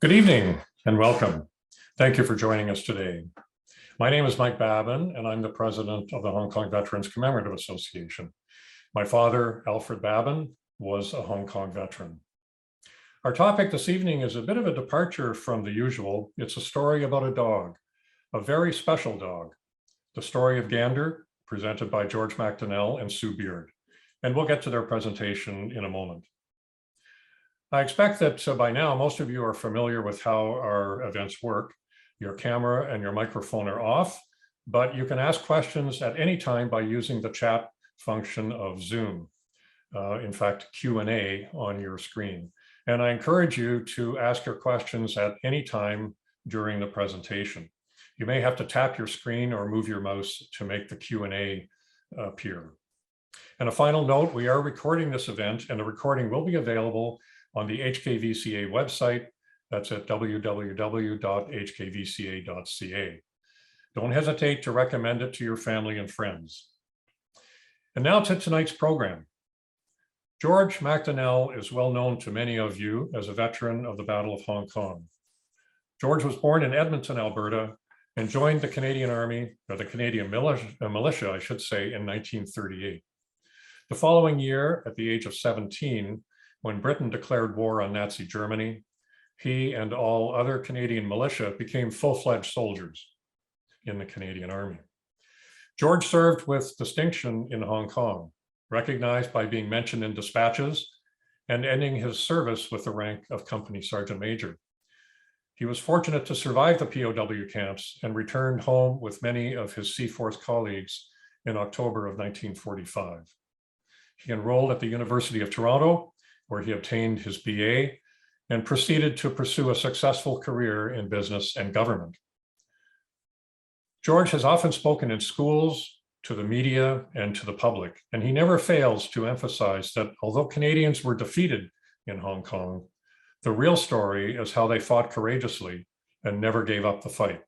Good evening and welcome. Thank you for joining us today. My name is Mike Babin and I'm the president of the Hong Kong Veterans Commemorative Association. My father, Alfred Babin, was a Hong Kong veteran. Our topic this evening is a bit of a departure from the usual. It's a story about a dog, a very special dog. The Story of Gander, presented by George MacDonell and Sue Beard. And we'll get to their presentation in a moment. I expect that by now, most of you are familiar with how our events work. Your camera and your microphone are off, but you can ask questions at any time by using the chat function of Zoom. In fact, Q&A on your screen. And I encourage you to ask your questions at any time during the presentation. You may have to tap your screen or move your mouse to make the Q&A appear. And a final note, we are recording this event and the recording will be available on the HKVCA website. That's at www.hkvca.ca. Don't hesitate to recommend it to your family and friends. And now to tonight's program. George MacDonell is well known to many of you as a veteran of the Battle of Hong Kong. George was born in Edmonton, Alberta, and joined the Canadian Army, or the Canadian militia, I should say, in 1938. The following year, at the age of 17, when Britain declared war on Nazi Germany, he and all other Canadian militia became full-fledged soldiers in the Canadian Army. George served with distinction in Hong Kong, recognized by being mentioned in dispatches and ending his service with the rank of Company Sergeant Major. He was fortunate to survive the POW camps and returned home with many of his Sea Force colleagues in October of 1945. He enrolled at the University of Toronto, where he obtained his BA and proceeded to pursue a successful career in business and government. George has often spoken in schools, to the media, and to the public, and he never fails to emphasize that although Canadians were defeated in Hong Kong, the real story is how they fought courageously and never gave up the fight.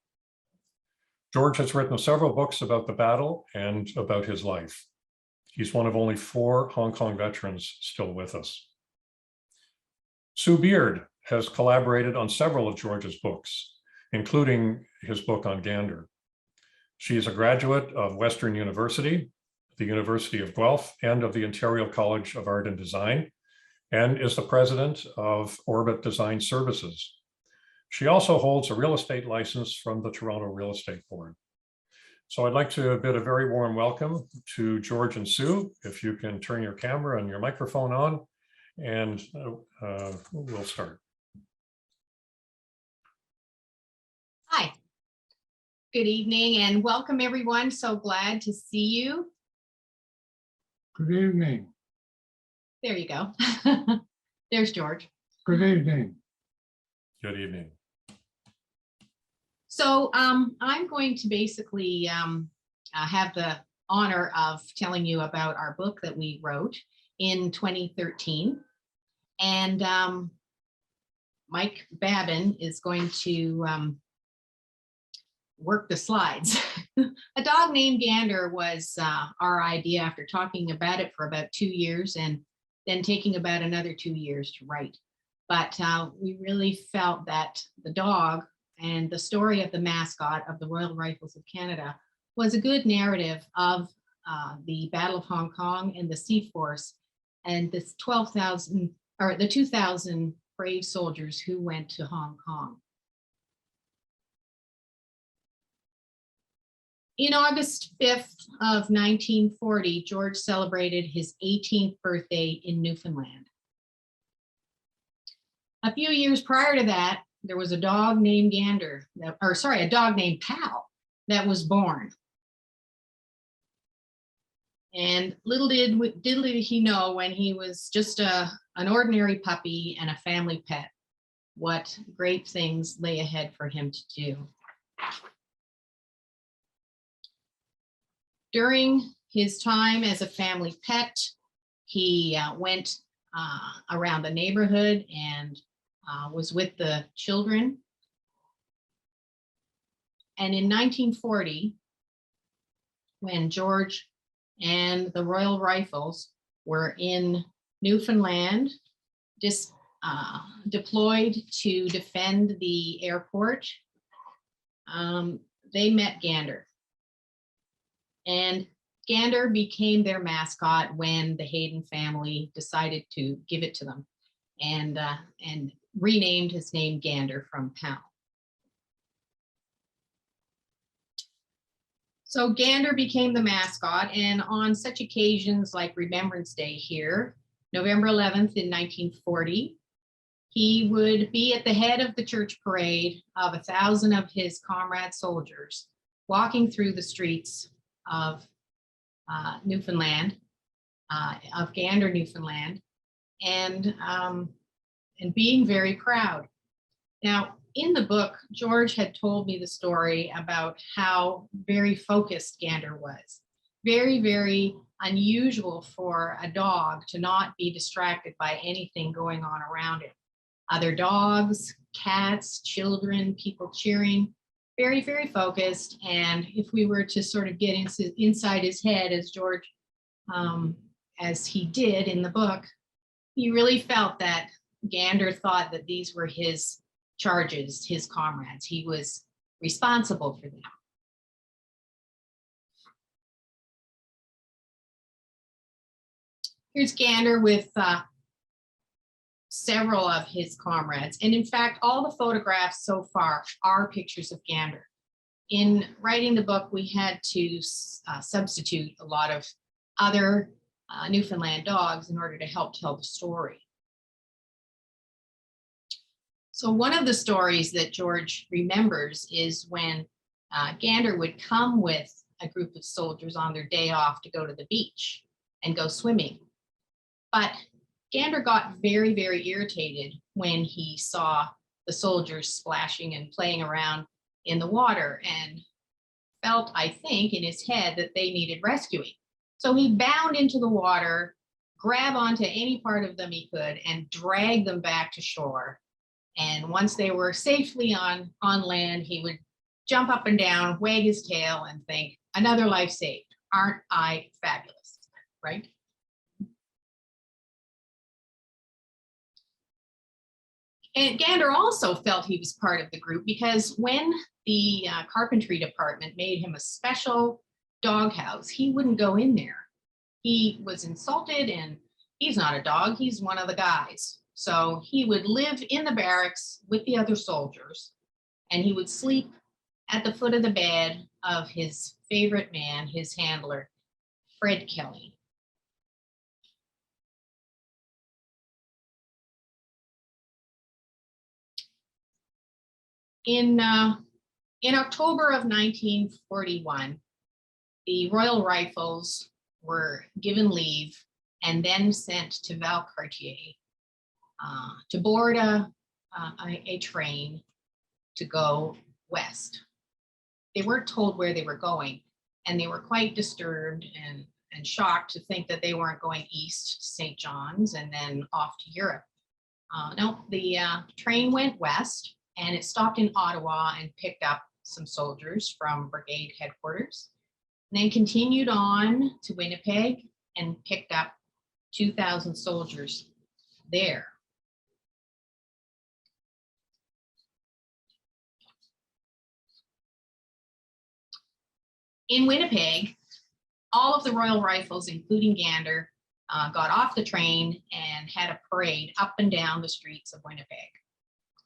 George has written several books about the battle and about his life. He's one of only 4 Hong Kong veterans still with us. Sue Beard has collaborated on several of George's books, including his book on Gander. She is a graduate of Western University, the University of Guelph, and of the Ontario College of Art and Design, and is the president of Orbit Design Services. She also holds a real estate license from the Toronto Real Estate Board. So I'd like to bid a very warm welcome to George and Sue. If you can turn your camera and your microphone on, and we'll start. Hi, good evening and welcome everyone. So glad to see you. Good evening. There you go. There's George. Good evening. Good evening. So I'm going to basically have the honor of telling you about our book that we wrote in 2013. And Mike Babin is going to work the slides. A Dog Named Gander was our idea after talking about it for about 2 years and then taking about another 2 years to write. But we really felt that the dog and the story of the mascot of the Royal Rifles of Canada was a good narrative of the Battle of Hong Kong and the Sea Force and this 12,000 or the 2,000 brave soldiers who went to Hong Kong. In August 5th of 1940, George celebrated his 18th birthday in Newfoundland. A few years prior to that, there was a dog named Gander, a dog named Pal that was born. And little did he know when he was just an ordinary puppy and a family pet, what great things lay ahead for him to do. During his time as a family pet, he went around the neighborhood and was with the children. And in 1940, when George and the Royal Rifles were in Newfoundland, deployed to defend the airport, they met Gander. And Gander became their mascot when the Hayden family decided to give it to them, and renamed his name Gander from Pal. So Gander became the mascot, and on such occasions like Remembrance Day here, November 11th in 1940, he would be at the head of the church parade of 1,000 of his comrade soldiers walking through the streets of Newfoundland, of Gander, Newfoundland, and being very proud. Now, in the book, George had told me the story about how very focused Gander was. Very, very unusual for a dog to not be distracted by anything going on around it. Other dogs, cats, children, people cheering, very, very focused. And if we were to sort of get inside his head, as George, as he did in the book, he really felt that Gander thought that these were his charges, his comrades. He was responsible for them. Here's Gander with several of his comrades. And in fact, all the photographs so far are pictures of Gander. In writing the book, we had to substitute a lot of other Newfoundland dogs in order to help tell the story. So one of the stories that George remembers is when Gander would come with a group of soldiers on their day off to go to the beach and go swimming. But Gander got very, very irritated when he saw the soldiers splashing and playing around in the water, and felt, I think, in his head that they needed rescuing. So he bounded into the water, grabbed onto any part of them he could, and dragged them back to shore. And once they were safely on land, he would jump up and down, wag his tail, and think, another life saved. Aren't I fabulous, right? And Gander also felt he was part of the group, because when the carpentry department made him a special doghouse, he wouldn't go in there. He was insulted, and he's not a dog, he's one of the guys. So he would live in the barracks with the other soldiers, and he would sleep at the foot of the bed of his favorite man, his handler, Fred Kelly. In October of 1941, the Royal Rifles were given leave and then sent to Valcartier to board a train to go west. They weren't told where they were going, and they were quite disturbed and shocked to think that they weren't going east to St. John's and then off to Europe. No, the train went west, and it stopped in Ottawa and picked up some soldiers from brigade headquarters, and then continued on to Winnipeg and picked up 2,000 soldiers there. In Winnipeg, all of the Royal Rifles, including Gander, got off the train and had a parade up and down the streets of Winnipeg.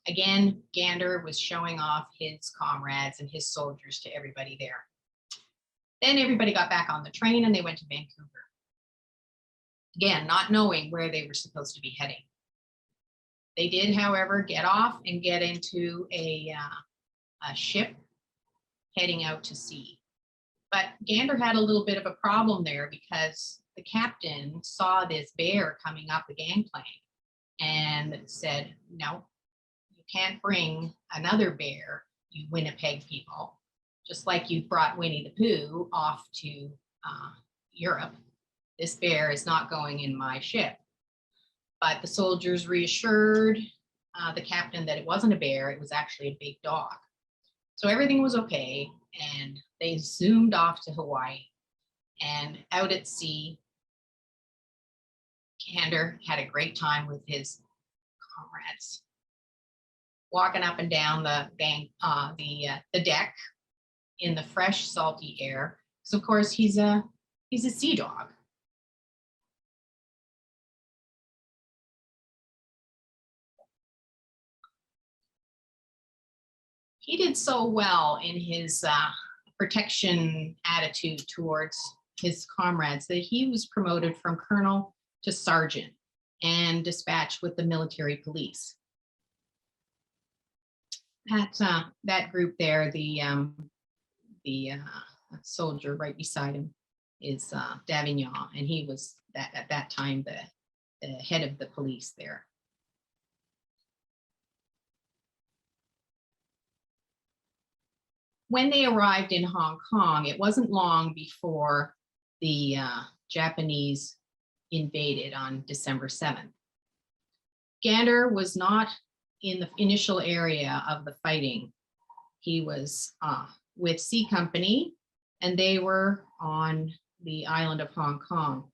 Again, Gander was showing off his comrades and his soldiers to everybody there. Then everybody got back on the train and they went to Vancouver. Again, not knowing where they were supposed to be heading. They did, however, get off and get into a ship heading out to sea. But Gander had a little bit of a problem there, because the captain saw this bear coming up the gangplank and said, no, you can't bring another bear, you Winnipeg people, just like you brought Winnie the Pooh off to Europe. This bear is not going in my ship. But the soldiers reassured the captain that it wasn't a bear, it was actually a big dog. So everything was okay, and they zoomed off to Hawaii. And out at sea, Gander had a great time with his comrades, walking up and down the deck in the fresh, salty air. So of course he's a sea dog. He did so well in his protection attitude towards his comrades that he was promoted from colonel to sergeant and dispatched with the military police. That group there, the soldier right beside him is Davignon, and he was at that time the head of the police there. When they arrived in Hong Kong, it wasn't long before the Japanese invaded on December 7th. Gander was not in the initial area of the fighting. He was with C Company, and they were on the island of Hong Kong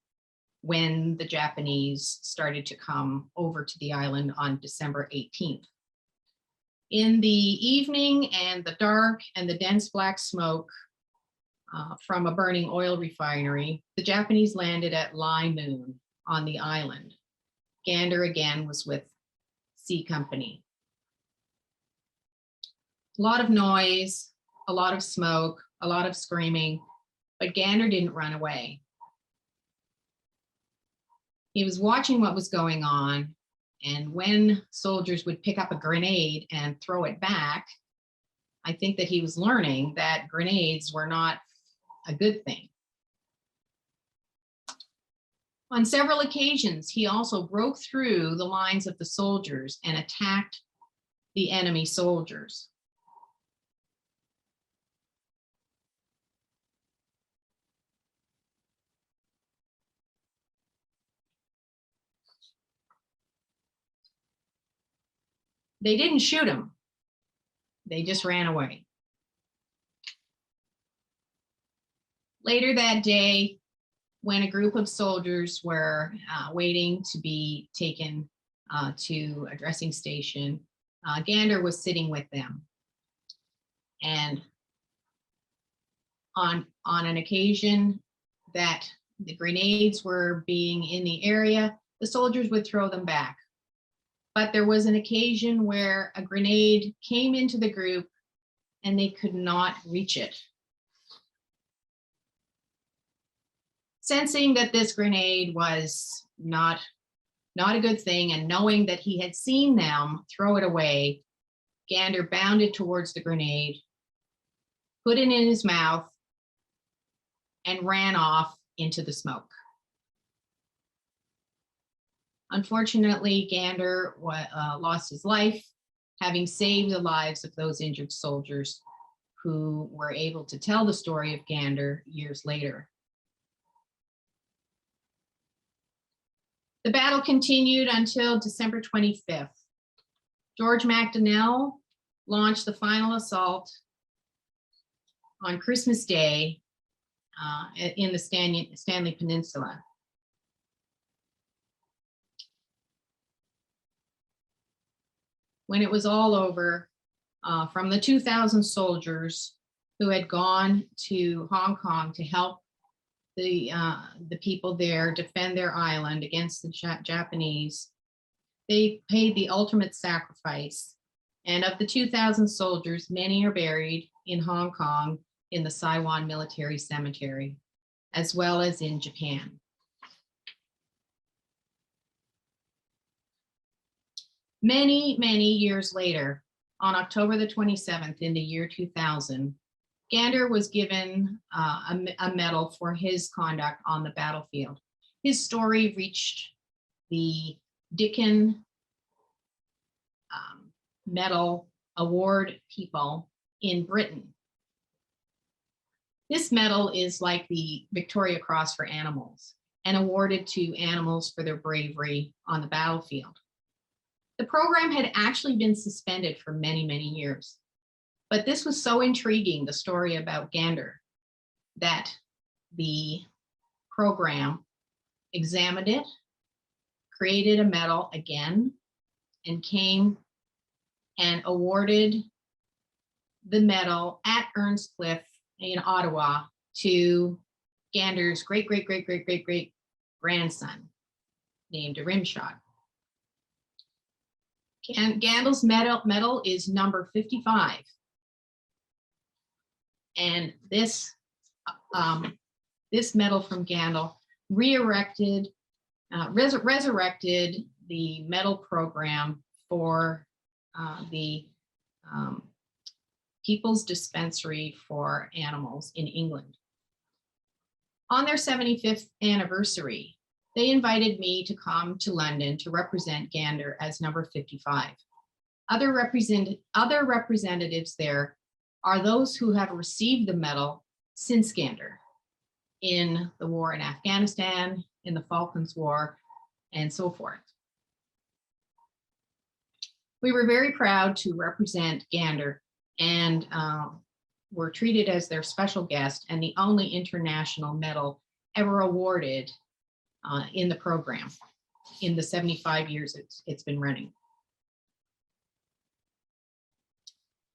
when the Japanese started to come over to the island on December 18th. In the evening and the dark and the dense black smoke from a burning oil refinery, the Japanese landed at Lai Moon on the island. Gander again was with C Company. A lot of noise, a lot of smoke, a lot of screaming, but Gander didn't run away. He was watching what was going on, and when soldiers would pick up a grenade and throw it back, I think that he was learning that grenades were not a good thing. On several occasions, he also broke through the lines of the soldiers and attacked the enemy soldiers. They didn't shoot him. They just ran away. Later that day, when a group of soldiers were waiting to be taken to a dressing station, Gander was sitting with them. And on an occasion that the grenades were being in the area, the soldiers would throw them back. But there was an occasion where a grenade came into the group and they could not reach it. Sensing that this grenade was not a good thing, and knowing that he had seen them throw it away, Gander bounded towards the grenade, put it in his mouth, and ran off into the smoke. Unfortunately, Gander lost his life, having saved the lives of those injured soldiers who were able to tell the story of Gander years later. The battle continued until December 25th. George MacDonell launched the final assault on Christmas Day in the Stanley Peninsula. When it was all over, from the 2,000 soldiers who had gone to Hong Kong to help the people there defend their island against the Japanese, they paid the ultimate sacrifice. And of the 2,000 soldiers, many are buried in Hong Kong in the Saiwan Military Cemetery, as well as in Japan. Many, many years later, on October the 27th in the year 2000, Gander was given a medal for his conduct on the battlefield. His story reached the Dicken Medal Award people in Britain. This medal is like the Victoria Cross for animals and awarded to animals for their bravery on the battlefield. The program had actually been suspended for many, many years, but this was so intriguing, the story about Gander, that the program examined it, created a medal again, and came and awarded the medal at Earnscliffe in Ottawa to Gander's great grandson, named Rimshot. Gander's medal is number 55. And this medal from Gander resurrected the medal program for the People's Dispensary for Animals in England. On their 75th anniversary, they invited me to come to London to represent Gander as number 55. Other representatives there are those who have received the medal since Gander in the war in Afghanistan, in the Falklands War, and so forth. We were very proud to represent Gander and were treated as their special guest and the only international medal ever awarded in the program in the 75 years it's been running.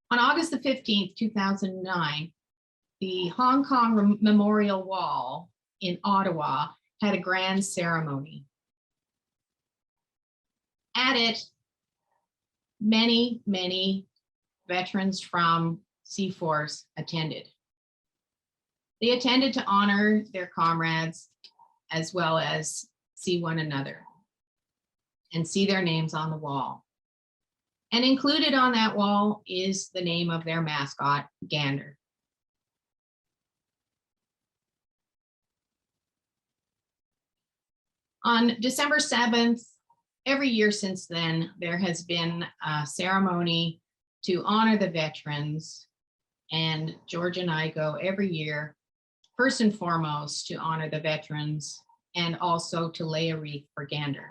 On August the 15th, 2009, the Hong Kong Memorial Wall in Ottawa had a grand ceremony. At it, many veterans from C-Force attended. They attended to honor their comrades as well as see one another and see their names on the wall. And included on that wall is the name of their mascot, Gander. On December 7th, every year since then, there has been a ceremony to honor the veterans. And George and I go every year, first and foremost, to honor the veterans and also to lay a wreath for Gander.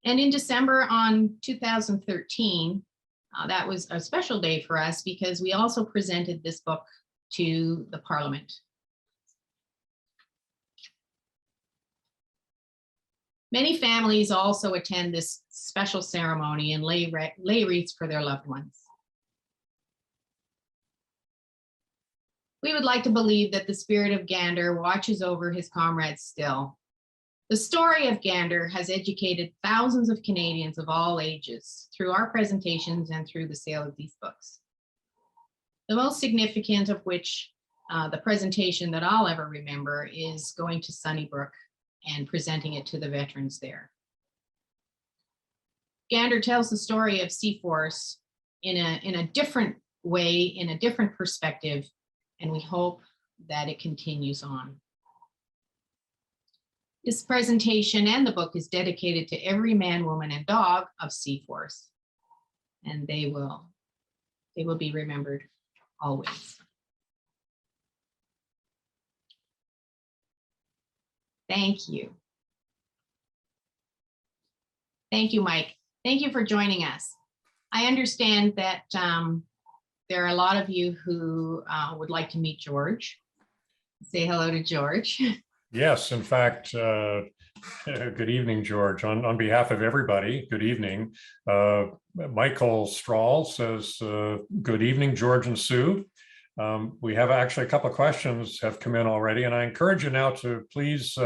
And in December on 2013, that was a special day for us because we also presented this book to the Parliament. Many families also attend this special ceremony and lay wreaths for their loved ones. We would like to believe that the spirit of Gander watches over his comrades still. The story of Gander has educated thousands of Canadians of all ages through our presentations and through the sale of these books. The most significant of which, the presentation that I'll ever remember, is going to Sunnybrook and presenting it to the veterans there. Gander tells the story of C-Force in a different way, in a different perspective, and we hope that it continues on. This presentation and the book is dedicated to every man, woman, and dog of C-Force, and they will be remembered always. Thank you. Thank you, Mike. Thank you for joining us. I understand that there are a lot of you who would like to meet George. Say hello to George. Yes, in fact, good evening, George. On behalf of everybody, good evening. Michael Strahl says, good evening, George and Sue. We have actually a couple of questions have come in already, and I encourage you now to please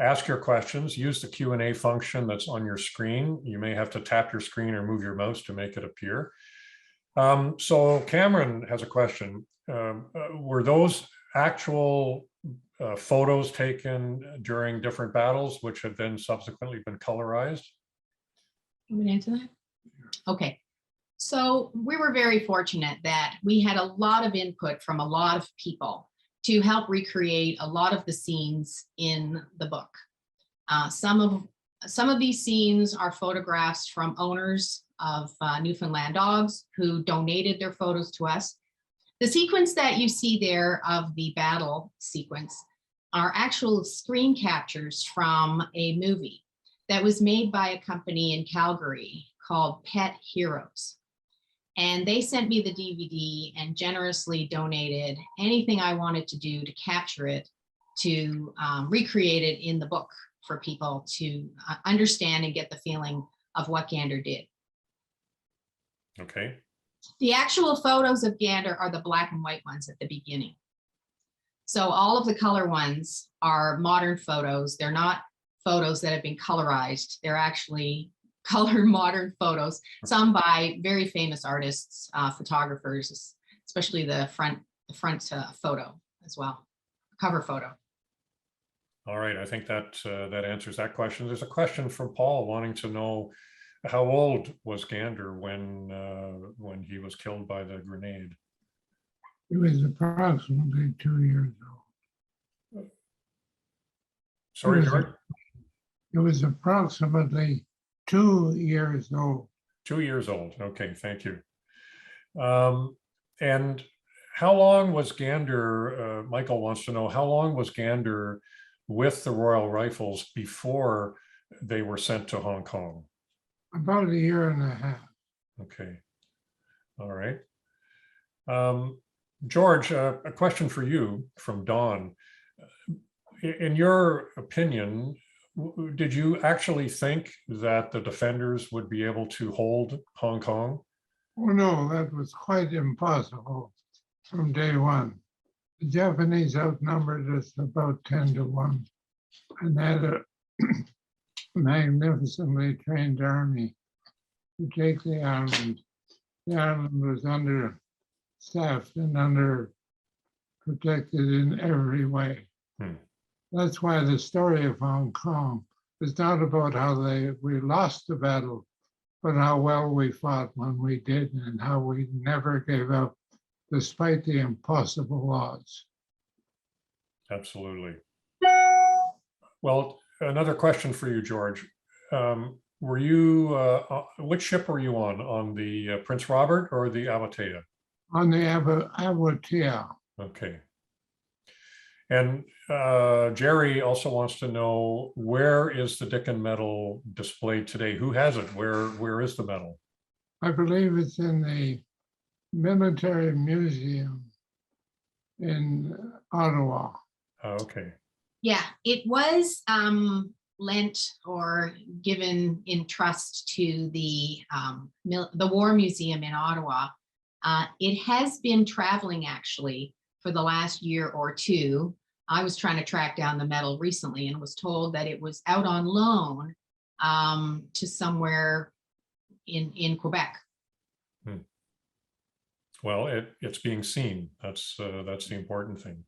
ask your questions. Use the Q&A function that's on your screen. You may have to tap your screen or move your mouse to make it appear. So Cameron has a question. Were those actual photos taken during different battles, which have then subsequently been colorized? You want me to answer that? Okay. So we were very fortunate that we had a lot of input from a lot of people to help recreate a lot of the scenes in the book. Some of these scenes are photographs from owners of Newfoundland dogs who donated their photos to us. The sequence that you see there of the battle sequence are actual screen captures from a movie that was made by a company in Calgary called Pet Heroes. And they sent me the DVD and generously donated anything I wanted to do to capture it, to recreate it in the book for people to understand and get the feeling of what Gander did. Okay. The actual photos of Gander are the black and white ones at the beginning. So all of the color ones are modern photos. They're not photos that have been colorized. They're actually color modern photos, some by very famous artists, photographers, especially the front photo as well, cover photo. All right, I think that that answers that question. There's a question from Paul wanting to know how old was Gander when he was killed by the grenade? He was approximately 2 years old. Sorry, It was- George? He was approximately 2 years old. 2 years old. Okay, thank you. And how long was Gander, Michael wants to know, how long was Gander with the Royal Rifles before they were sent to Hong Kong? About a year and a half. Okay. All right. George, a question for you from Dawn. In your opinion, did you actually think that the defenders would be able to hold Hong Kong? Oh, no, that was quite impossible from day one. The Japanese outnumbered us about 10 to 1 and had a magnificently trained army to take the island. The island was understaffed and under protected in every way. That's why the story of Hong Kong is not about how we lost the battle, but how well we fought when we did and how we never gave up despite the impossible odds. Absolutely. Well, another question for you, George. Were you, which ship were you on the Prince Robert or the Awatea? On the Awatea. Okay. And Jerry also wants to know, where is the Dicken medal displayed today? Who has it? Where is the medal? I believe it's in the Military Museum in Ottawa. Okay. Yeah, it was lent or given in trust to the War Museum in Ottawa. It has been traveling actually for the last year or two. I was trying to track down the medal recently and was told that it was out on loan to somewhere in Quebec. Well, it's being seen. That's the important thing.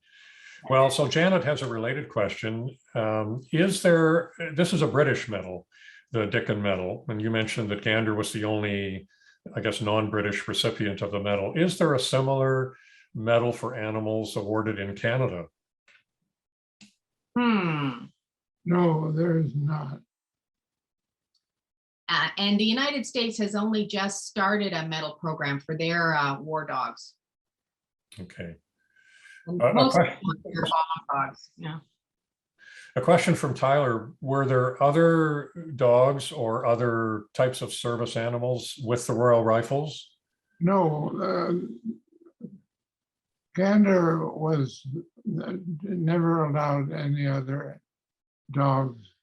Well, so Janet has a related question. This is a British medal, the Dicken medal, and you mentioned that Gander was the only, I guess, non-British recipient of the medal. Is there a similar medal for animals awarded in Canada? No, there is not. And the United States has only just started a medal program for their war dogs. Okay. Most of them are bomb dogs. Yeah. A question from Tyler: were there other dogs or other types of service animals with the Royal Rifles? No, Gander was never allowed any other dogs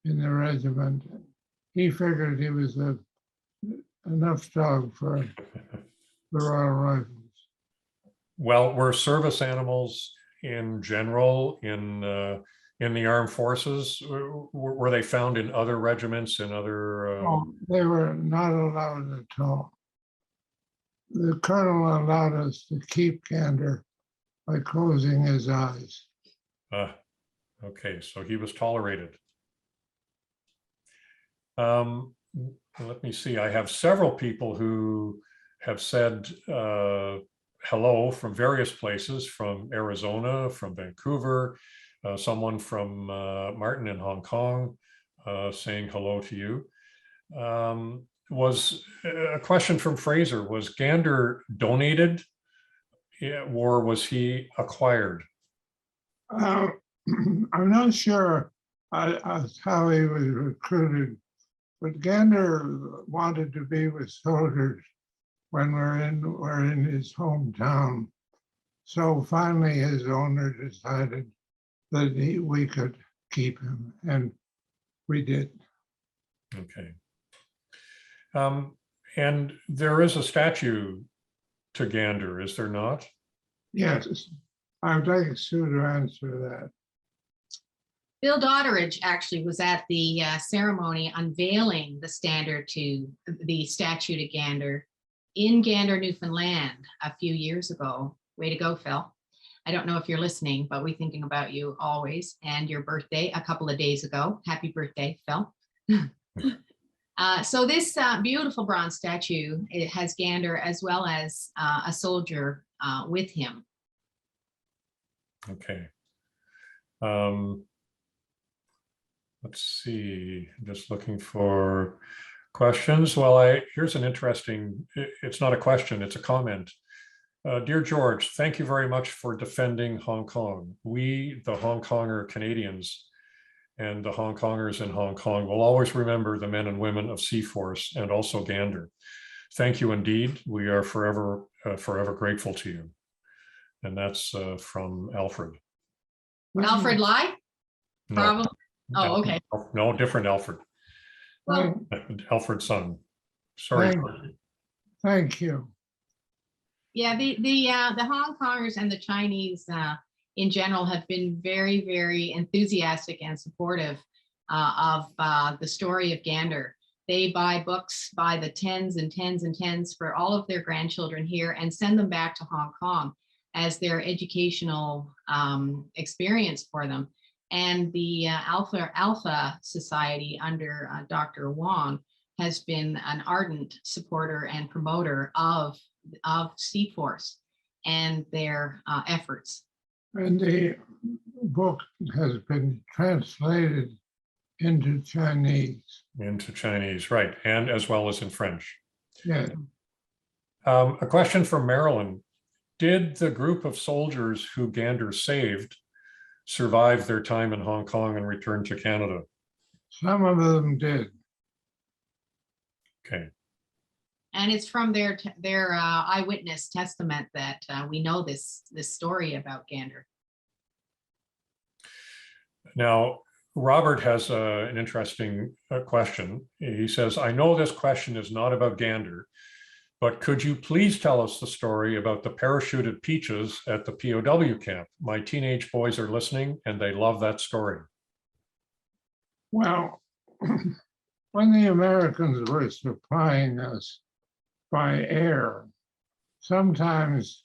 in the regiment. He figured he was enough dog for the Royal Rifles. Well, were service animals in general in the armed forces? Were they found in other regiments and other? No, they were not allowed at all. The colonel allowed us to keep Gander by closing his eyes. Okay, so he was tolerated. Let me see. I have several people who have said hello from various places, from Arizona, from Vancouver, someone from Martin in Hong Kong saying hello to you. Was a question from Fraser: was Gander donated or was he acquired? I'm not sure how he was recruited, but Gander wanted to be with soldiers when we're in his hometown. So finally his owner decided that we could keep him, and we did. Okay. And there is a statue to Gander, is there not? Yes, I would like Sue to answer that. Bill Dodderidge actually was at the ceremony unveiling the statue to Gander in Gander, Newfoundland a few years ago. Way to go, Phil. I don't know if you're listening, but we're thinking about you always, and your birthday a couple of days ago. Happy birthday, Phil. So this beautiful bronze statue, it has Gander as well as a soldier with him. Okay. Let's see, just looking for questions. Well, here's an interesting, it's not a question, it's a comment. Dear George, thank you very much for defending Hong Kong. We, the Hong Konger Canadians, and the Hong Kongers in Hong Kong will always remember the men and women of Seaforth and also Gander. Thank you indeed. We are forever grateful to you. And that's from Alfred. Alfred Lai? No, Probably. Oh, okay. no, different Alfred. Well, Alfred's son. Sorry. Thank you. yeah, the Hong Kongers and the Chinese in general have been very, very enthusiastic and supportive of the story of Gander. They buy books by the tens and tens and tens for all of their grandchildren here and send them back to Hong Kong as their educational experience for them. And the Alpha Society under Dr. Wong has been an ardent supporter and promoter of Seaforth and their efforts. And the book has been translated into Chinese. Into Chinese, right, and as well as in French. Yeah. A question from Marilyn. Did the group of soldiers who Gander saved survive their time in Hong Kong and return to Canada? Some of them did. Okay. And it's from their eyewitness testament that we know this story about Gander. Now, Robert has an interesting question. He says, I know this question is not about Gander, but could you please tell us the story about the parachuted peaches at the POW camp? My teenage boys are listening and they love that story. Well, when the Americans were supplying us by air, sometimes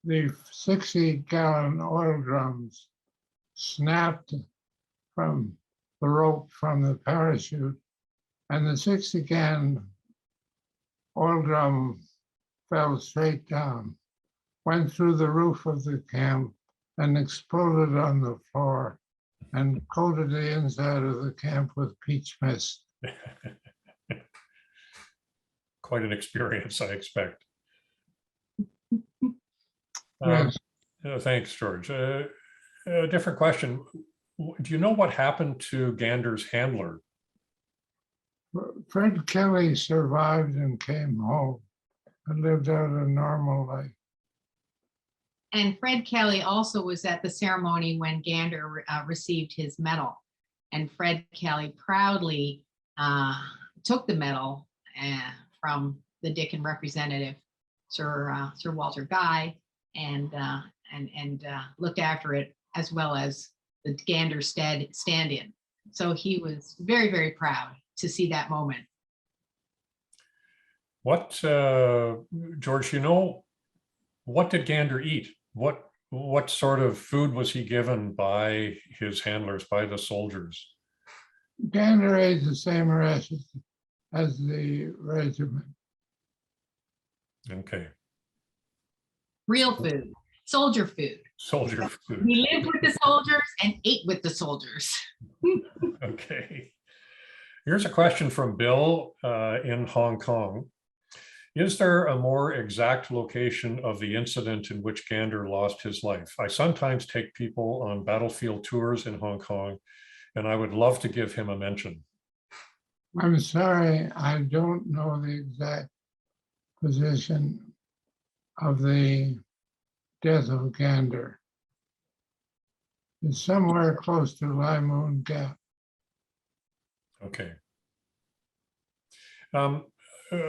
the 60-gallon oil drums snapped from the rope from the parachute, and the 60-gallon oil drum fell straight down, went through the roof of the camp, and exploded on the floor and coated the inside of the camp with peach mist. Quite an experience, I expect. Yes. Thanks, George. A different question. Do you know what happened to Gander's handler? Fred Kelly survived and came home and lived out a normal life. And Fred Kelly also was at the ceremony when Gander received his medal. And Fred Kelly proudly took the medal from the Dicken representative, Sir Walter Guy, and looked after it, as well as the Gander stand-in. So he was very, very proud to see that moment. What, George, what did Gander eat? What sort of food was he given by his handlers, by the soldiers? Gander ate the same rations as the regiment. Okay. Real food, soldier food. Soldier food. He lived with the soldiers and ate with the soldiers. Okay. Here's a question from Bill in Hong Kong. Is there a more exact location of the incident in which Gander lost his life? I sometimes take people on battlefield tours in Hong Kong, and I would love to give him a mention. I'm sorry, I don't know the exact position of the death of Gander. It's somewhere close to Limoon Gap. Okay.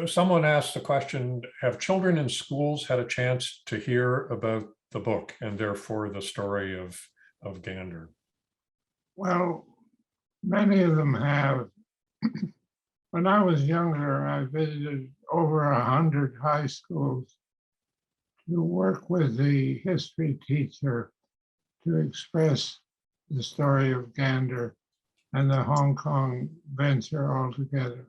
Someone asked the question, have children in schools had a chance to hear about the book and therefore the story of Gander? Well, many of them have. When I was younger, I visited over 100 high schools to work with the history teacher to express the story of Gander and the Hong Kong venture altogether.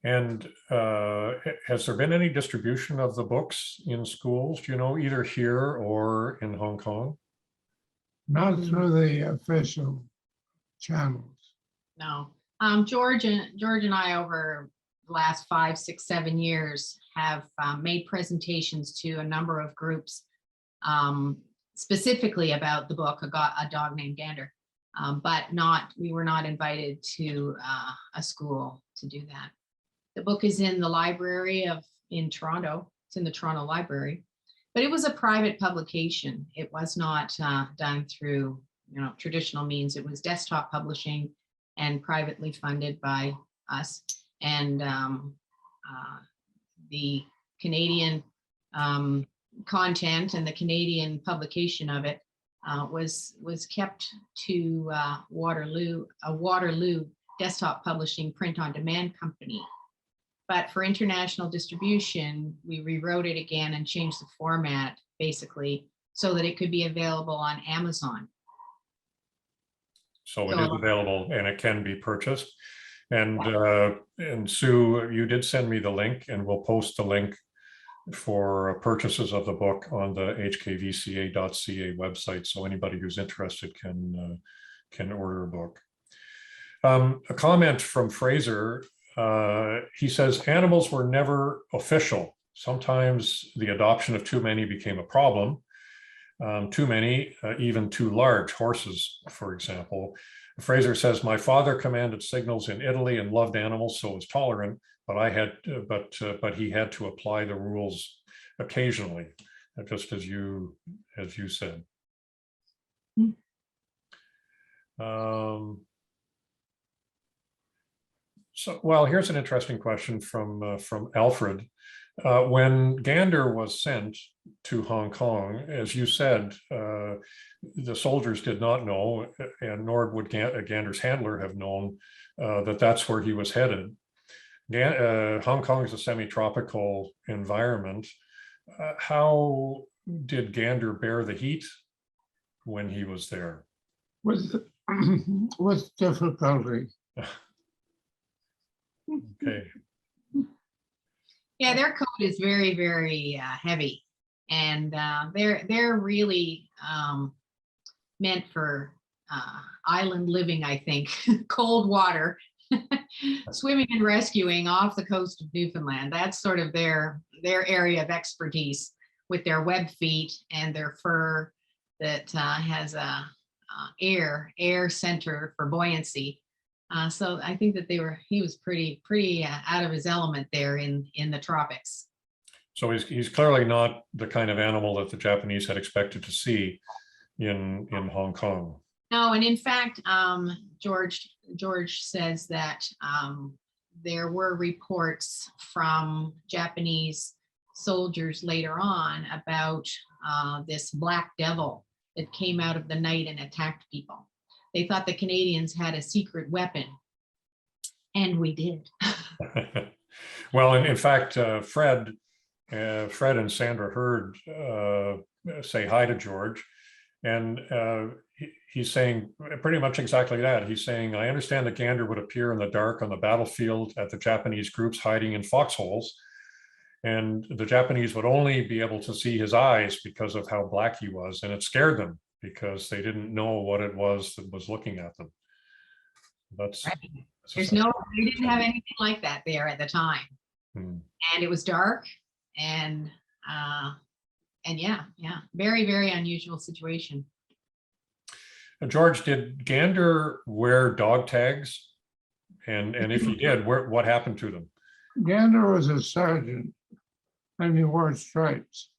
And has there been any distribution of the books in schools, do you know, either here or in Hong Kong? Not through the official channels. No. George and I over the last 5, 6, 7 years have made presentations to a number of groups specifically about the book, A Dog Named Gander, but we were not invited to a school to do that. The book is in the library in Toronto. It's in the Toronto Library, but it was a private publication. It was not done through traditional means. It was desktop publishing and privately funded by us. And the Canadian content and the Canadian publication of it was kept to Waterloo, a Waterloo desktop publishing print on demand company. But for international distribution, we rewrote it again and changed the format basically so that it could be available on Amazon. So it is available and it can be purchased. And Sue, you did send me the link, and we'll post the link for purchases of the book on the HKVCA.ca website. So anybody who's interested can order a book. A comment from Fraser. He says, animals were never official. Sometimes the adoption of too many became a problem. Too many, even too large, horses, for example. Fraser says, my father commanded signals in Italy and loved animals, so was tolerant, but but he had to apply the rules occasionally, just as you said. So, well, here's an interesting question from Alfred. When Gander was sent to Hong Kong, as you said, the soldiers did not know, and nor would Gander's handler have known that that's where he was headed. Hong Kong is a semi-tropical environment. How did Gander bear the heat when he was there? With difficulty. Okay. Yeah, their coat is very, very heavy, and they're really meant for island living, I think. Cold water, swimming and rescuing off the coast of Newfoundland. That's sort of their area of expertise, with their web feet and their fur that has a air center for buoyancy. So I think that he was pretty out of his element there in the tropics. So he's clearly not the kind of animal that the Japanese had expected to see in Hong Kong. No, and in fact, George says that there were reports from Japanese soldiers later on about this black devil that came out of the night and attacked people. They thought the Canadians had a secret weapon, and we did. Well, in fact, Fred and Sandra Hurd say hi to George, and he's saying pretty much exactly that. He's saying, I understand that Gander would appear in the dark on the battlefield at the Japanese groups hiding in foxholes, and the Japanese would only be able to see his eyes because of how black he was, and it scared them, because they didn't know what it was that was looking at them. That's right. They didn't have anything like that there at the time. And it was dark, and yeah, very, very unusual situation. George, did Gander wear dog tags? And if he did, what happened to them? Gander was a sergeant, and he wore stripes.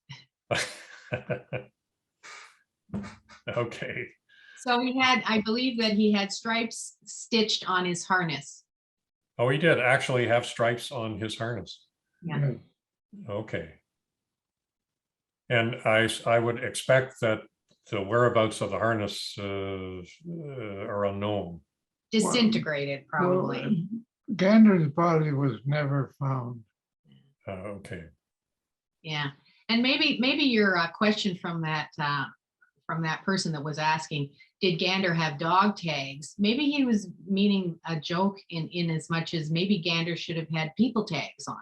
Okay. So he had, I believe that he had stripes stitched on his harness. Oh, he did actually have stripes on his harness. Yeah. Yes. Okay. And I would expect that the whereabouts of the harness are unknown. Disintegrated, probably. Well, Gander's body was never found. Okay. Yeah. And maybe your question from that person that was asking, did Gander have dog tags? Maybe he was meaning a joke in as much as maybe Gander should have had people tags on.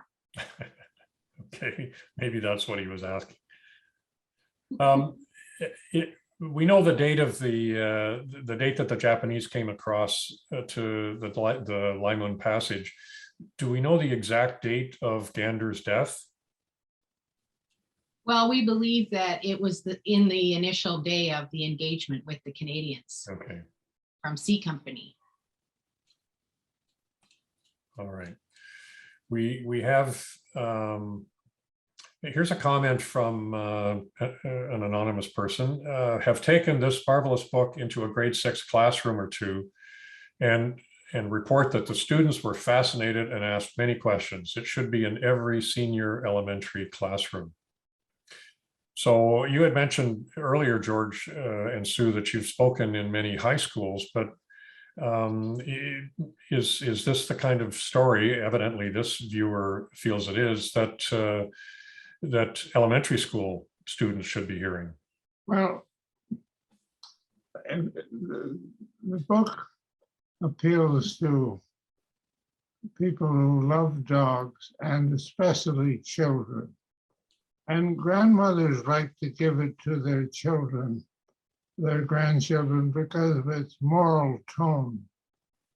Okay, maybe that's what he was asking. We know the date of the date that the Japanese came across to the Laimun Passage. Do we know the exact date of Gander's death? Well, we believe that it was in the initial day of the engagement with the Canadians. Okay. From C Company. All right. We have here's a comment from an anonymous person. Have taken this marvelous book into a grade 6 classroom or two and report that the students were fascinated and asked many questions. It should be in every senior elementary classroom. So you had mentioned earlier, George and Sue, that you've spoken in many high schools, but is this the kind of story, evidently this viewer feels it is, that that elementary school students should be hearing? Well, the book appeals to people who love dogs and especially children. And grandmothers like to give it to their children, their grandchildren, because of its moral tone.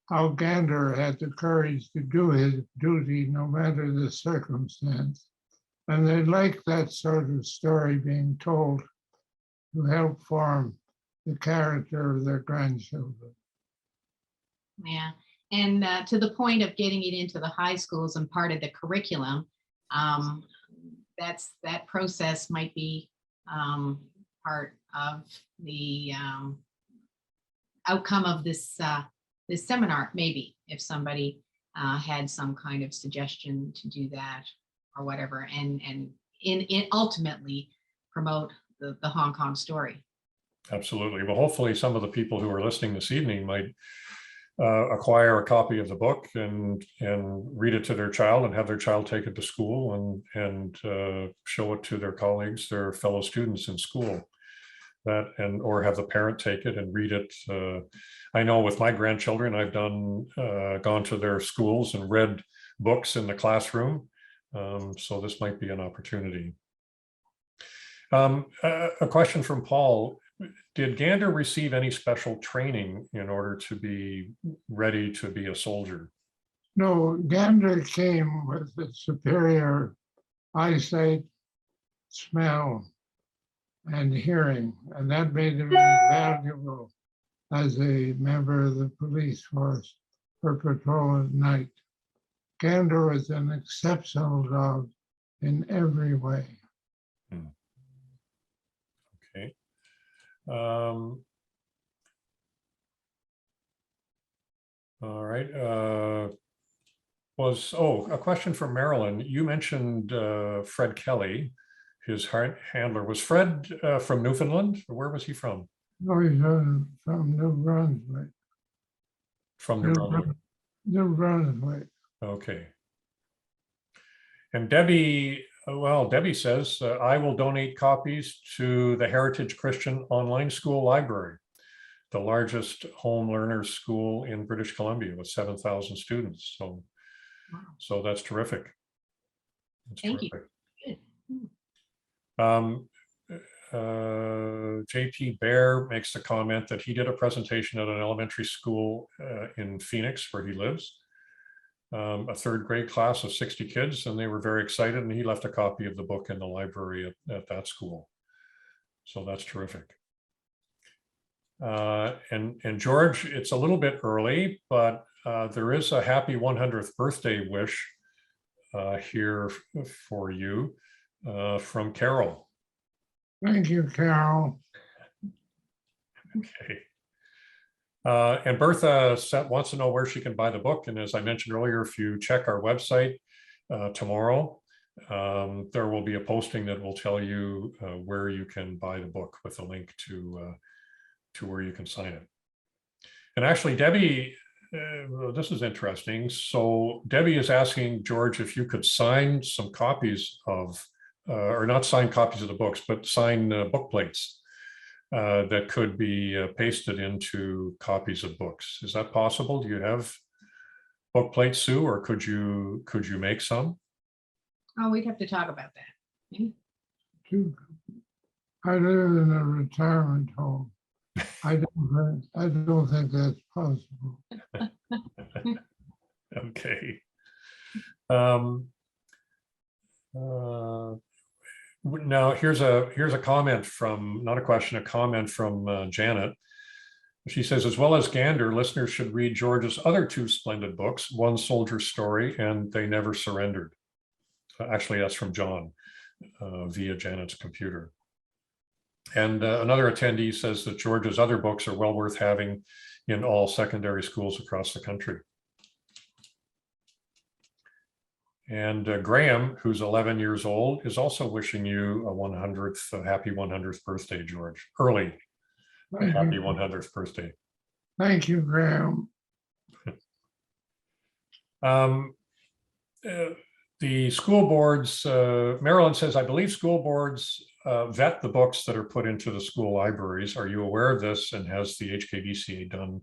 How Gander had the courage to do his duty no matter the circumstance. And they like that sort of story being told to help form the character of their grandchildren. Yeah. And to the point of getting it into the high schools and part of the curriculum, that process might be part of the outcome of this this seminar, maybe, if somebody had some kind of suggestion to do that or whatever, and ultimately promote the Hong Kong story. Absolutely. Well, hopefully some of the people who are listening this evening might acquire a copy of the book and read it to their child and have their child take it to school and show it to their colleagues, their fellow students in school. Or have the parent take it and read it. I know with my grandchildren, I've gone to their schools and read books in the classroom. So this might be an opportunity. A question from Paul. Did Gander receive any special training in order to be ready to be a soldier? No, Gander came with a superior eyesight, smell, and hearing, and that made him invaluable as a member of the police force for patrol at night. Gander was an exceptional dog in every way. Okay. All right. A question from Marilyn. You mentioned Fred Kelly, his handler. Was Fred from Newfoundland? Where was he from? No, he's from New Brunswick. From New Brunswick. New Brunswick. Okay. And Debbie, Debbie says, I will donate copies to the Heritage Christian Online School Library, the largest home learners school in British Columbia with 7,000 students. So, Wow. So that's terrific. That's Thank terrific. you. Good. JP Bear makes the comment that he did a presentation at an elementary school in Phoenix, where he lives, a third grade class of 60 kids, and they were very excited, and he left a copy of the book in the library at that school. So that's terrific. And George, it's a little bit early, but there is a happy 100th birthday wish here for you from Carol. Thank you, Carol. Okay. And Bertha wants to know where she can buy the book. And as I mentioned earlier, if you check our website tomorrow, there will be a posting that will tell you where you can buy the book with a link to where you can sign it. And actually, Debbie, this is interesting. So Debbie is asking George if you could sign some copies of, or not sign copies of the books, but sign book plates that could be pasted into copies of books. Is that possible? Do you have book plates, Sue, or could you make some? Oh, we'd have to talk about that. Maybe. I live in a retirement home. I don't think that's possible. Okay. Now here's a comment from, not a question, a comment from Janet. She says, as well as Gander, listeners should read George's other two splendid books, One Soldier's Story and They Never Surrendered. Actually, that's from John via Janet's computer. And another attendee says that George's other books are well worth having in all secondary schools across the country. And Graham, who's 11 years old, is also wishing you a happy 100th birthday, George. Early happy 100th birthday. Thank you, Graham. The school boards, Marilyn says, I believe school boards vet the books that are put into the school libraries. Are you aware of this? And has the HKVCA done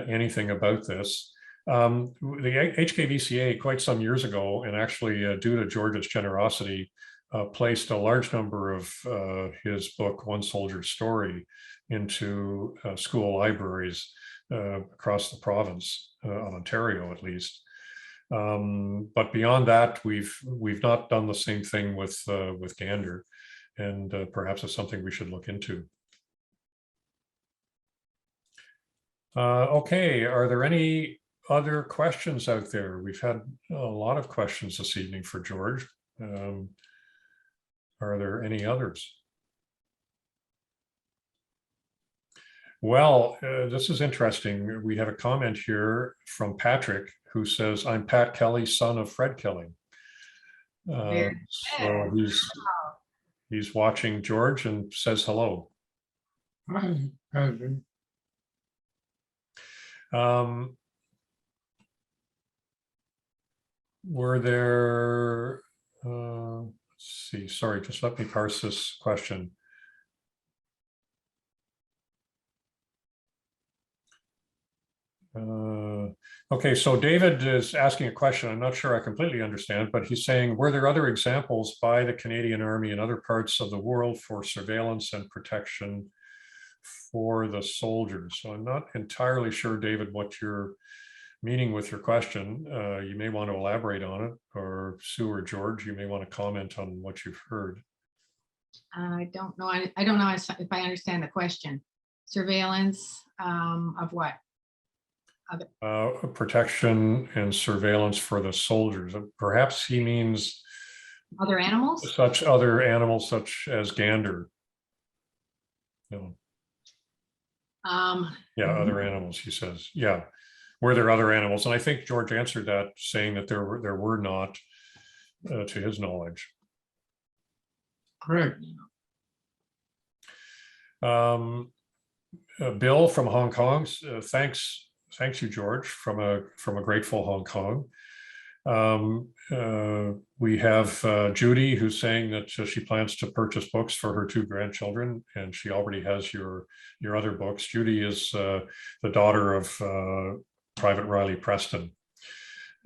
anything about this? The HKVCA quite some years ago, and actually due to George's generosity, placed a large number of his book, One Soldier's Story, into school libraries across the province of Ontario, at least. But beyond that, we've not done the same thing with Gander, and perhaps it's something we should look into. Okay, are there any other questions out there? We've had a lot of questions this evening for George. Are there any others? Well, this is interesting. We have a comment here from Patrick who says, I'm Pat Kelly, son of Fred Kelly. So he's watching George and says hello. Hi, Patrick. Were there, let's see, sorry, just let me parse this question. Okay, so David is asking a question. I'm not sure I completely understand, but he's saying, were there other examples by the Canadian Army in other parts of the world for surveillance and protection for the soldiers? So I'm not entirely sure, David, what you're meaning with your question. You may want to elaborate on it, or Sue or George, you may want to comment on what you've heard. I don't know. I don't know if I understand the question. Surveillance of what? Protection and surveillance for the soldiers. Perhaps he means other animals? Such other animals such as Gander. No. Yeah, other animals, he says. Yeah. Were there other animals? And I think George answered that saying that there were not, to his knowledge. Correct. Bill from Hong Kong, thanks you, George, from a grateful Hong Kong. We have Judy, who's saying that she plans to purchase books for her 2 grandchildren, and she already has your other books. Judy is the daughter of Private Riley Preston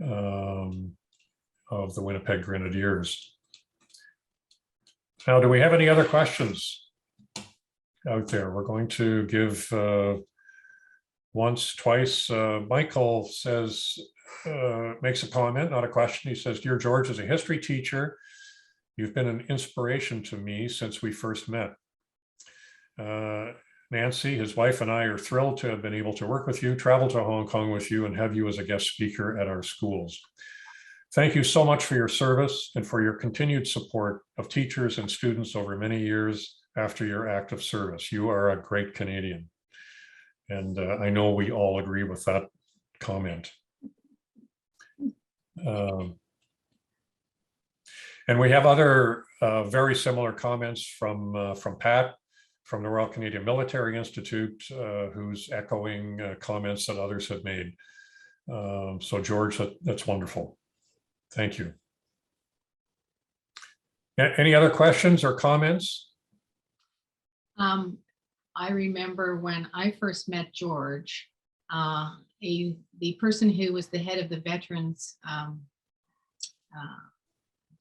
of the Winnipeg Grenadiers. Now, do we have any other questions out there? We're going to give once, twice. Michael says, makes a comment, not a question. He says, dear George, as a history teacher, you've been an inspiration to me since we first met. Nancy, his wife, and I are thrilled to have been able to work with you, travel to Hong Kong with you, and have you as a guest speaker at our schools. Thank you so much for your service and for your continued support of teachers and students over many years. after your active service. You are a great Canadian. And I know we all agree with that comment. And we have other very similar comments from Pat from the Royal Canadian Military Institute, who's echoing comments that others have made. So George, that's wonderful. Thank you. Any other questions or comments? I remember when I first met George, the person who was the head of the Veterans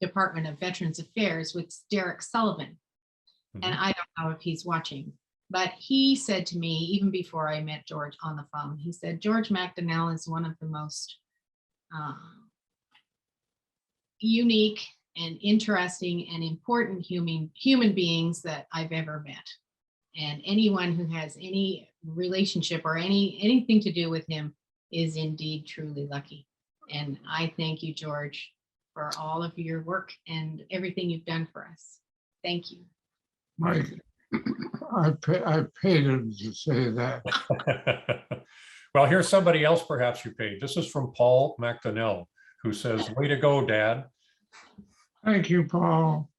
Department of Veterans Affairs was Derek Sullivan. And I don't know if he's watching, but he said to me, even before I met George on the phone, he said, George MacDonell is one of the most unique and interesting and important human beings that I've ever met. And anyone who has any relationship or anything to do with him is indeed truly lucky. And I thank you, George, for all of your work and everything you've done for us. Thank you. Mike, I paid him to say that. Well, here's somebody else perhaps you paid. This is from Paul MacDonell, who says, way to go, Dad. Thank you, Paul.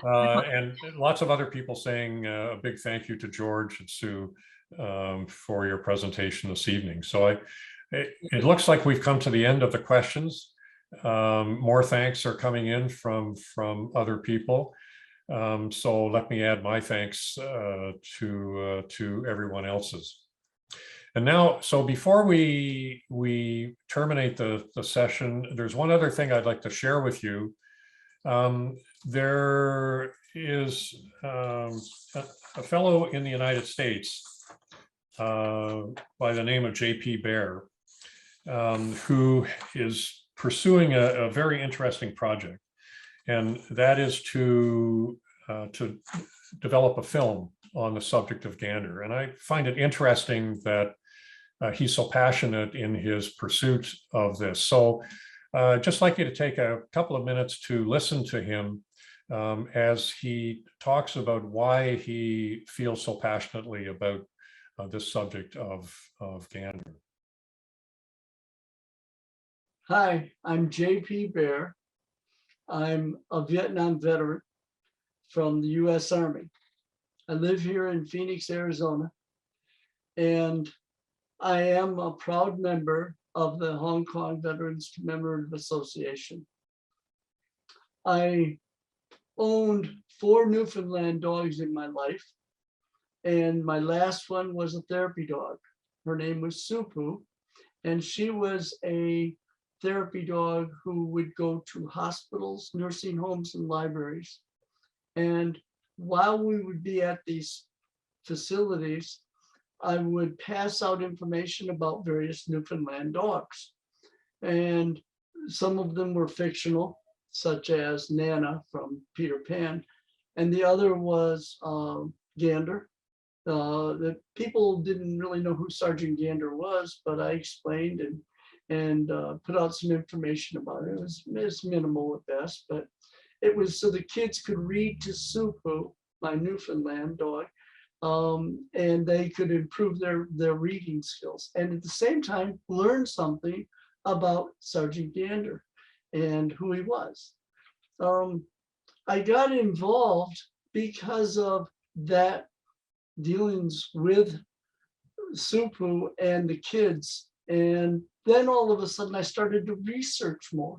And lots of other people saying a big thank you to George and Sue for your presentation this evening. So it looks like we've come to the end of the questions. More thanks are coming in from other people. So let me add my thanks to everyone else's. And now, so before we terminate the session, there's one other thing I'd like to share with you. There is a fellow in the United States by the name of J.P. Bear, who is pursuing a very interesting project, and that is to develop a film on the subject of gander. And I find it interesting that he's so passionate in his pursuit of this. So I'd just like you to take a couple of minutes to listen to him as he talks about why he feels so passionately about this subject of gander. Hi, I'm J.P. Bear. I'm a Vietnam veteran from the U.S. Army. I live here in Phoenix, Arizona, and I am a proud member of the Hong Kong Veterans Commemorative Association. I owned 4 Newfoundland dogs in my life, and my last one was a therapy dog. Her name was Supu, and she was a therapy dog who would go to hospitals, nursing homes, and libraries. And while we would be at these facilities, I would pass out information about various Newfoundland dogs. And some of them were fictional, such as Nana from Peter Pan. And the other was Gander. The people didn't really know who Sergeant Gander was, but I explained and put out some information about it. It was minimal at best, but it was so the kids could read to Supu, my Newfoundland dog, and they could improve their reading skills. And at the same time, learn something about Sergeant Gander and who he was. I got involved because of that dealings with Supu and the kids. And then all of a sudden I started to research more.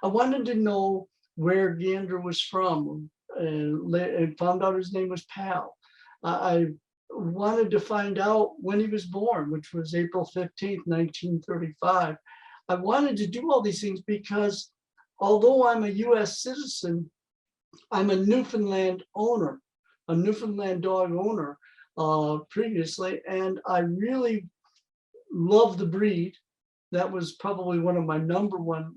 I wanted to know where Gander was from and found out his name was Pal. I wanted to find out when he was born, which was April 15th, 1935. I wanted to do all these things because although I'm a US citizen, I'm a Newfoundland owner, a Newfoundland dog owner previously, and I really love the breed. That was probably one of my #1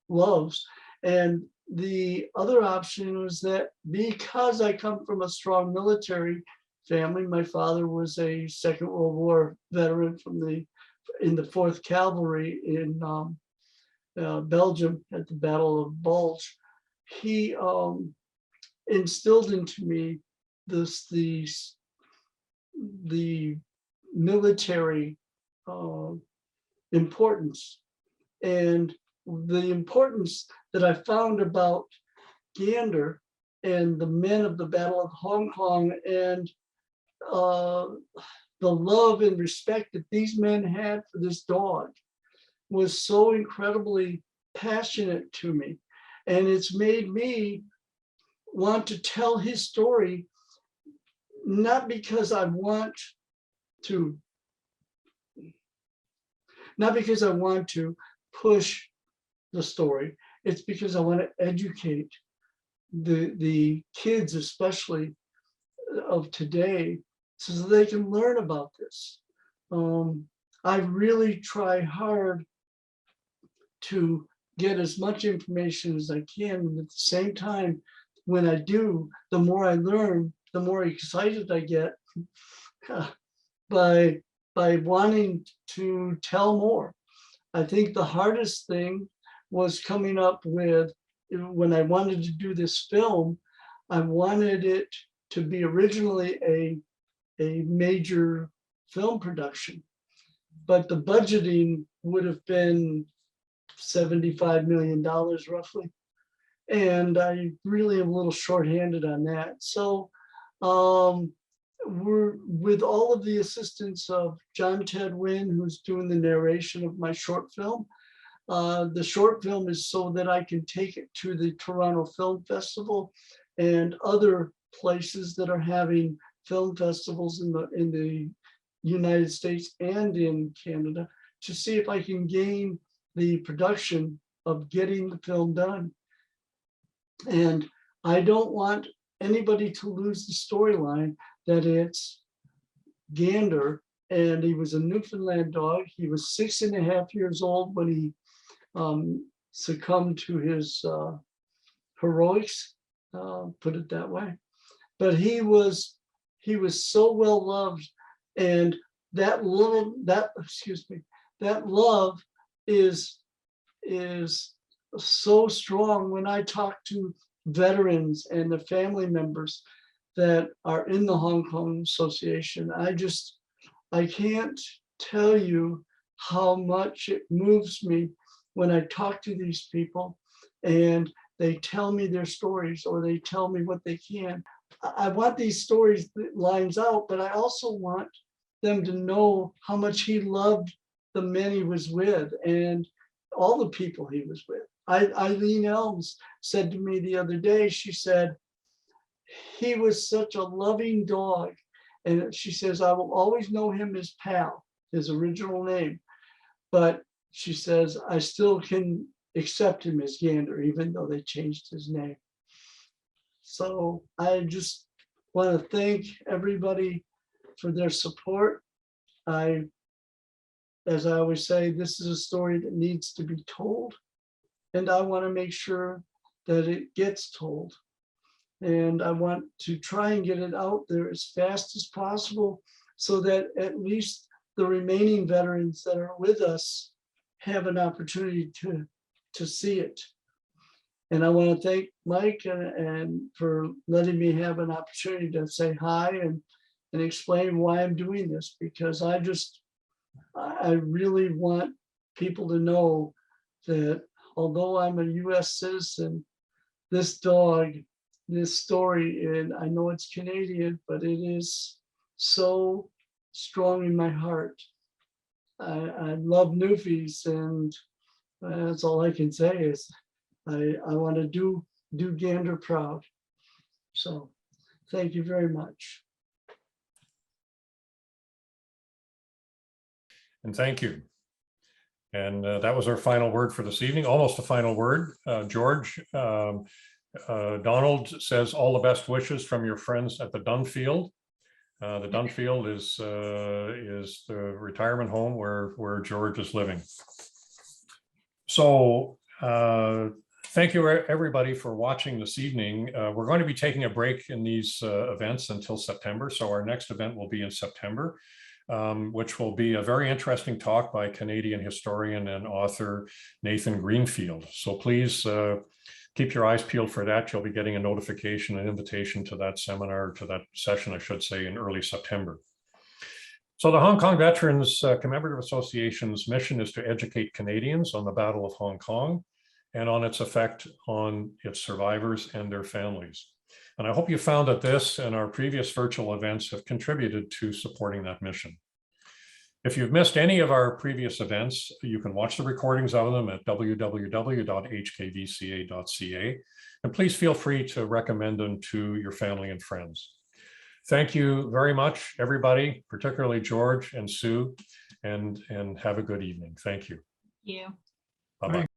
loves. And the other option was that because I come from a strong military family, my father was a Second World War veteran in the 4th Cavalry in Belgium at the Battle of Bulge. He instilled into me the military importance, and the importance that I found about Gander and the men of the Battle of Hong Kong, and the love and respect that these men had for this dog was so incredibly passionate to me. And it's made me want to tell his story, not because I want to push the story. It's because I want to educate the kids, especially of today, so that they can learn about this. I really try hard to get as much information as I can. And at the same time, when I do, the more I learn, the more excited I get by wanting to tell more. I think the hardest thing was coming up with, when I wanted to do this film, I wanted it to be originally a major film production, but the budgeting would have been $75 million roughly. And I really am a little shorthanded on that. So we're, with all of the assistance of John Ted Wynn, who's doing the narration of my short film. The short film is so that I can take it to the Toronto Film Festival and other places that are having film festivals in the United States and in Canada, to see if I can gain the production of getting the film done. And I don't want anybody to lose the storyline that it's Gander, and he was a Newfoundland dog. He was 6.5 years old when he succumbed to his heroics, put it that way. But he was so well loved, and that love is so strong. When I talk to veterans and the family members that are in the Hong Kong Association, I can't tell you how much it moves me when I talk to these people and they tell me their stories, or they tell me what they can. I want these stories lines out, but I also want them to know how much he loved the men he was with and all the people he was with. Eileen Elms said to me the other day, she said, he was such a loving dog. And she says, I will always know him as Pal, his original name. But she says, I still can accept him as Gander, even though they changed his name. So I just want to thank everybody for their support. As I always say, this is a story that needs to be told, and I want to make sure that it gets told. And I want to try and get it out there as fast as possible, so that at least the remaining veterans that are with us have an opportunity to see it. And I want to thank Mike and for letting me have an opportunity to say hi and explain why I'm doing this, because I really want people to know that although I'm a US citizen, this dog, this story, and I know it's Canadian, but it is so strong in my heart. I love Newfies, and that's all I can say is I want to do Gander proud. So thank you very much. And thank you. And that was our final word for this evening, almost a final word. George, Donald says all the best wishes from your friends at the Dunfield. The Dunfield is the retirement home where George is living. So thank you everybody for watching this evening. We're going to be taking a break in these events until September. So our next event will be in September, which will be a very interesting talk by Canadian historian and author Nathan Greenfield. So please keep your eyes peeled for that. You'll be getting a notification, an invitation to that seminar, to that session, I should say, in early September. So the Hong Kong Veterans Commemorative Association's mission is to educate Canadians on the Battle of Hong Kong and on its effect on its survivors and their families. And I hope you found that this and our previous virtual events have contributed to supporting that mission. If you've missed any of our previous events, you can watch the recordings of them at www.hkvca.ca, and please feel free to recommend them to your family and friends. Thank you very much, everybody, particularly George and Sue, and have a good evening. Thank you. You. Bye-bye.